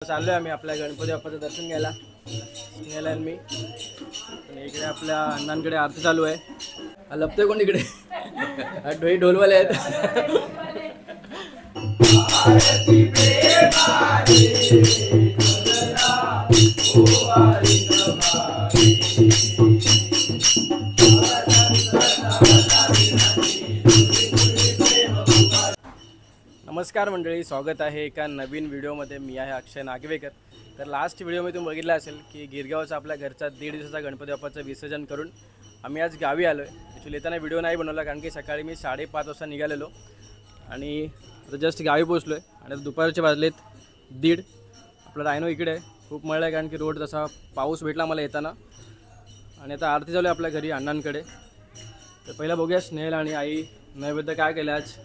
चाललोय आम्ही आपल्या गणपती बाप्पाचं दर्शन घ्यायला स्नेहल आणि मी. आणि इकडे आपल्या अण्णांकडे आरती चालू आहे. लपतोय कोण इकडे? ढोई ढोलवाले आहेत. नमस्कार मंडळी, स्वागत आहे एका नवीन व्हिडिओमध्ये. मी आहे अक्षय नागवेकर. तर लास्ट व्हिडिओमध्ये तुम्ही बघितलं असेल की गिरगावचा आपल्या घरचा 1.5 दिवसाचा गणपती बाप्पाचं विसर्जन करून आम्ही आज गावी आलो आहे. ॲक्च्युली येताना व्हिडिओ नाही बनवला कारण की सकाळी मी 5:30 वाजता निघालेलो आणि आता जस्ट गावी पोचलो आहे. आणि आता दुपारचे वाजलेत 1:30. आपला रायनो इकडे आहे. खूप मळलं आहे कारण की रोड तसा पाऊस भेटला मला येताना. आणि आता आरती चालू आहे आपल्या घरी अण्णांकडे. तर पहिला बघूया स्नेहल आणि आई नैवेद्य काय केलं आज.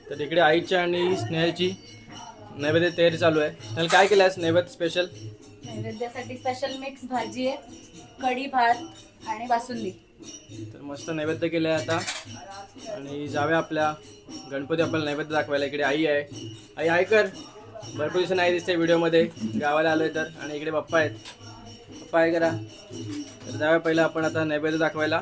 तर इकडे आईची आणि स्नेहलची नैवेद्य तयारी चालू आहे. स्नेहल काय केलं आहे नैवेद्य स्पेशल? नैवेद्यासाठी स्पेशल मिक्स भाजी आहे, कढी भात आणि बासुंदी. तर मस्त नैवेद्य केलं आहे आता. आणि जाऊया आपल्या गणपती आपल्याला नैवेद्य दाखवायला. इकडे आई आहे. आई हाय कर. भरपूर दिवस नाही दिसते व्हिडिओमध्ये, गावाला आलो आहे तर. आणि इकडे पप्पा आहेत. पप्पा आहे करा. तर जाऊया पहिलं आपण आता नैवेद्य दाखवायला.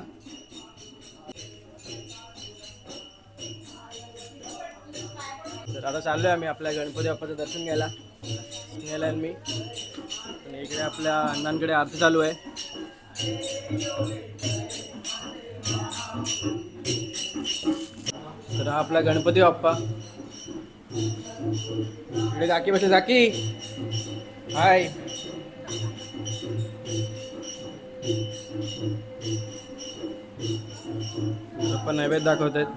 तर आता चाललोय आम्ही आपल्या गणपती बाप्पाचं दर्शन घ्यायला स्नेहल आणि मी. आणि इकडे आपल्या अण्णांकडे आरती चालू आहे. तर हा आपला गणपती बाप्पा. इकडे काकी बसले. काकी हाय. आपण नैवेद्य दाखवत आहेत.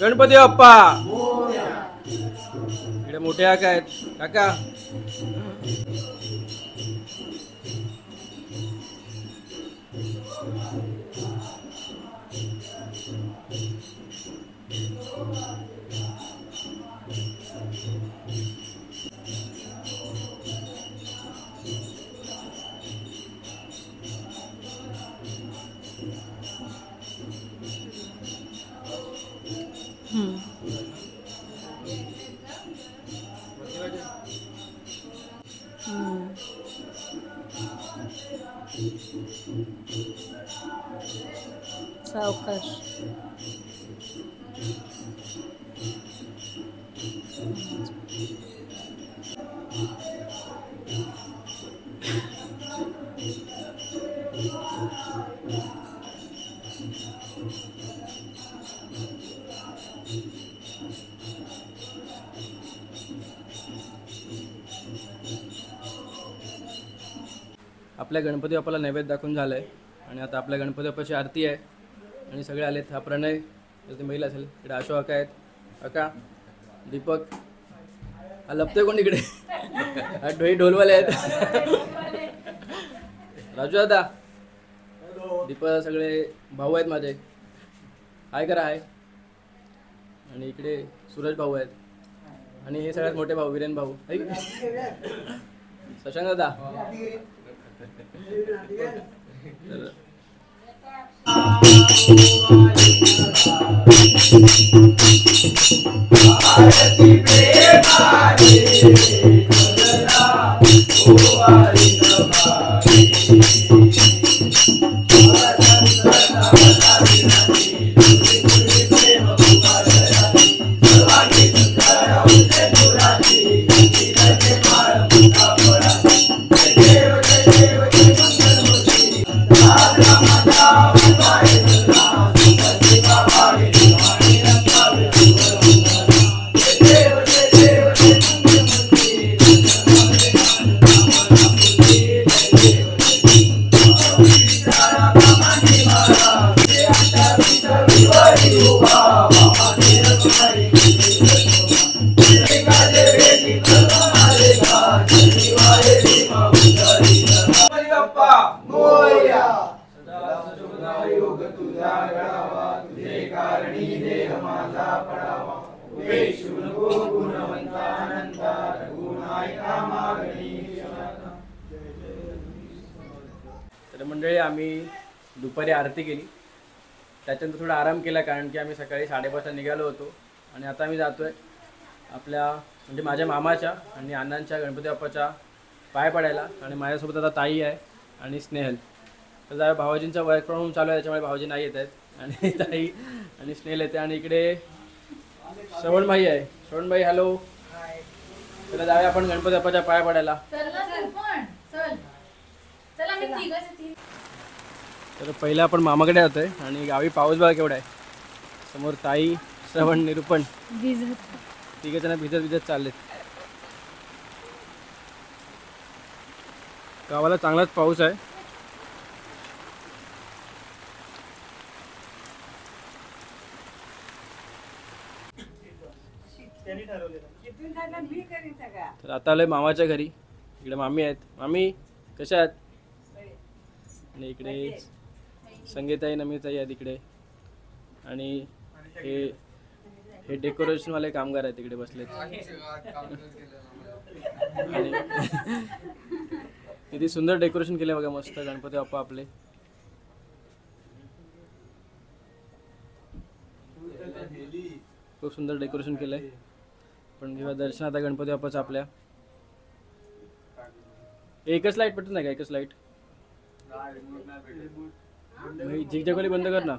गणपती बाप्पा इकडे मोठे काका आहेत. काका सावकाश. आपल्या गणपती बाप्पाला नैवेद्य दाखवून झालं आहे. आणि आता आपल्या गणपती बाप्पाची आरती आहे. आणि सगळे आलेत. हा प्रणय, ते महिला असेल. इकडे आशो काका आहेत. काका दीपक. हा लपतोय कोण इकडे? हा ढोई ढोलवाले आहेत. राजू दादा, दीपक, सगळे भाऊ आहेत माझे. हाय करा. हाय. आणि इकडे सूरज भाऊ आहेत. आणि हे सगळ्यात मोठे भाऊ वीरेन भाऊ. शशांक दादा. तर मंडळी आम्ही दुपारी आरती केली, त्याच्यानंतर थोडा आराम केला कारण की आम्ही सकाळी 5:30 निघालो होतो आणि आता आम्ही जातोय आपल्या म्हणजे माझ्या मामाच्या आणि अण्णांच्या गणपती बाप्पाच्या पाय पडायला. आणि माझ्यासोबत आता ताई आहे आणि स्नेहल. तर जरा भावाजींचा वर्क फ्रॉम होम चालू आहे त्याच्यामुळे भाऊजी नाही येत आहेत आणि ताई आणि स्नेहल येते. आणि इकडे श्रवणभाई आहे. श्रवणभाई हॅलो. तर जाऊया आपण गणपती बाप्पाच्या पाय पडायला. तर पहिला आपण मामाकडे जातोय आणि गावी पाऊस बघा केवढा आहे. समोर ताई, श्रवण, निरूपण तिघेजण भिजत चाललेत. गावाला चांगलाच पाऊस आहे. तर आता आलोय मामाच्या घरी. इकडे मामी आहेत. मामी कशा आहेत? आणि इकडे संगीताई, नमिताई आहेत इकडे. आणि हे डेकोरेशनवाले कामगार आहेत तिकडे बसलेत. आणि किती सुंदर डेकोरेशन केले बघा, मस्त गणपती बाप्पा आपले. खूप सुंदर डेकोरेशन केलंय. पण घेऊया दर्शन आता गणपती बाप्पाचं आपल्या. एकच लाईट पटत नाही का? एकच लाईट झिकझॅकवाली बंद कर ना.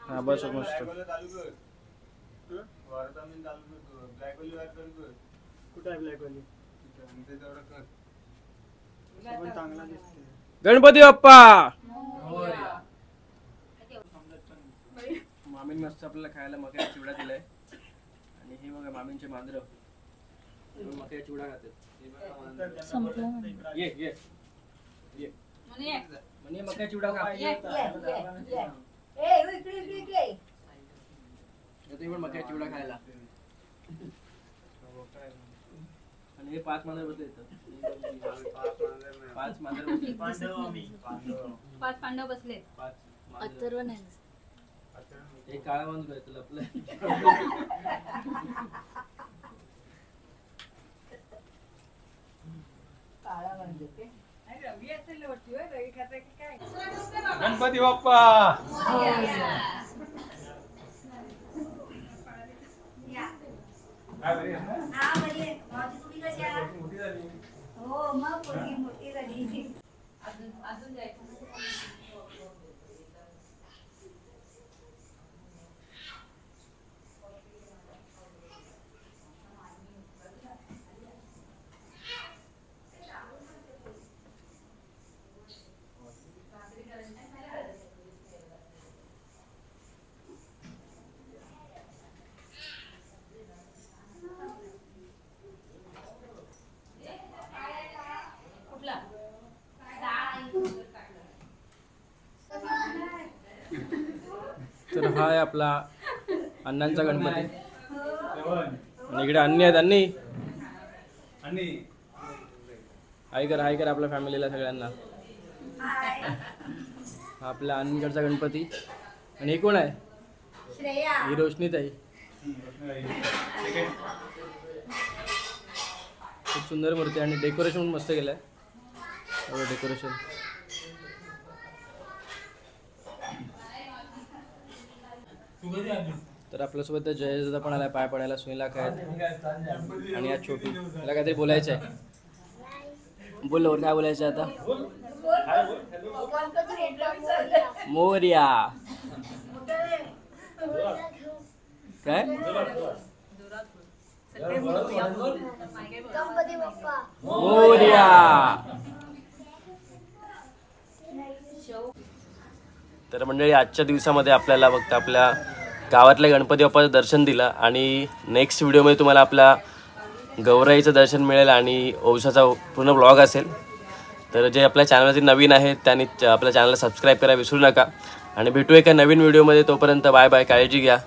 हा बस मस्त. गणपती बाप्पा. मामीन मस्त आपल्याला खायला मक्याचा चिवडा दिलाय. आणि हे बघा मामींचे मांजर मक्याचा चिवडा खातात. ये ये ये म्हणे मक्याचा चिवडा खा. तुम्ही पण मक्याचा चिवडा खायला. आणि हे 5 मांजर बसले इथं. 5 मांजर बसले. 5 पांडव बसले. 5 अथर्व नाही. एक काळा मांजर आहे तुला आपलं. गणपती बाप्पा. हो मग मोठी झाली. अजून जायचं. तर हा आहे आपला अण्णांचा गणपती. आणि इकडे अन्नी आहेत. अन्नी हाय कर आपल्या फॅमिलीला सगळ्यांना. हा आपल्या अण्णांकडचा गणपती. आणि हे कोण आहे? ही रोशनीताई. खूप सुंदर मूर्ती आणि डेकोरेशन पण मस्त केलंय. डेकोरेशन तर आपल्यासोबत जयदादा पण आलाय पाय पडायला. सुनीला काय आणि या छोटू मला काहीतरी बोलायचं आहे. बोल लवकर, काय बोलायचं आता? मोरया. काय? मोरया. तर मंडळी आजच्या दिवसामध्ये आपल्याला फक्त आपल्या गावातल्या गणपती बाप्पाचं दर्शन दिलं. आणि नेक्स्ट व्हिडिओमध्ये तुम्हाला आपल्या गौराईचं दर्शन मिळेल आणि औषधाचा पूर्ण ब्लॉग असेल. तर जे आपल्या चॅनलवरती नवीन आहेत त्यांनी आपल्या चॅनलला सबस्क्राईब करायला विसरू नका. आणि भेटू एका नवीन व्हिडिओमध्ये. तोपर्यंत बाय बाय. काळजी घ्या.